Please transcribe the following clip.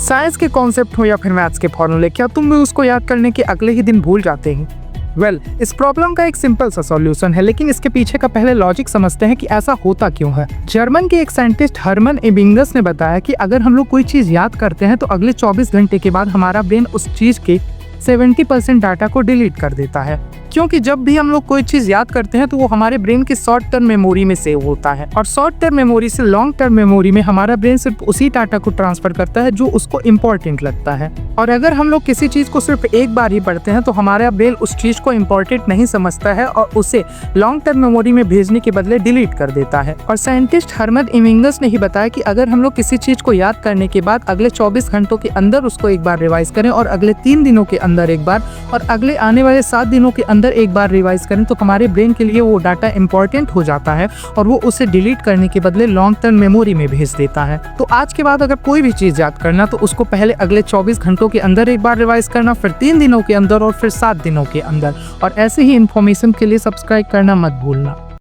Science के concept हो या फिर मैथ्स के फॉर्मूले, क्या तुम भी उसको याद करने के अगले ही दिन भूल जाते हैं? इस प्रॉब्लम का एक सिंपल सा सॉल्यूशन है, लेकिन इसके पीछे का पहले लॉजिक समझते हैं कि ऐसा होता क्यों है। जर्मन के एक साइंटिस्ट हर्मन एबिंगस ने बताया कि अगर हम लोग कोई चीज याद करते हैं तो अगले 24 घंटे के बाद हमारा ब्रेन उस चीज के 70% डाटा को डिलीट कर देता है, क्योंकि जब भी हम लोग कोई चीज याद करते हैं तो वो हमारे ब्रेन की शॉर्ट टर्म मेमोरी में सेव होता है, और शॉर्ट टर्म मेमोरी से लॉन्ग टर्म मेमोरी में हमारा ब्रेन सिर्फ उसी डाटा को ट्रांसफर करता है जो उसको इम्पोर्टेंट लगता है। और अगर हम लोग किसी चीज को सिर्फ एक बार ही पढ़ते हैं तो हमारा ब्रेन उस चीज को इम्पोर्टेंट नहीं समझता है और उसे लॉन्ग टर्म मेमोरी में भेजने के बदले डिलीट कर देता है। और साइंटिस्ट हर्मन एबिंगस ने ही बताया कि अगर हम लोग किसी चीज को याद करने के बाद अगले 24 घंटों के अंदर उसको एक बार रिवाइज करें और अगले 3 दिनों के अंदर एक बार और अगले आने वाले 7 दिनों के अंदर एक बार रिवाइज करें तो हमारे ब्रेन के लिए वो डाटा इंपॉर्टेंट हो जाता है और वो उसे डिलीट करने के बदले लॉन्ग टर्म मेमोरी में भेज देता है। तो आज के बाद अगर कोई भी चीज याद करना तो उसको पहले अगले 24 घंटों के अंदर एक बार रिवाइज करना, फिर 3 दिनों के अंदर और फिर 7 दिनों के अंदर। और ऐसे ही इंफॉर्मेशन के लिए सब्सक्राइब करना मत भूलना।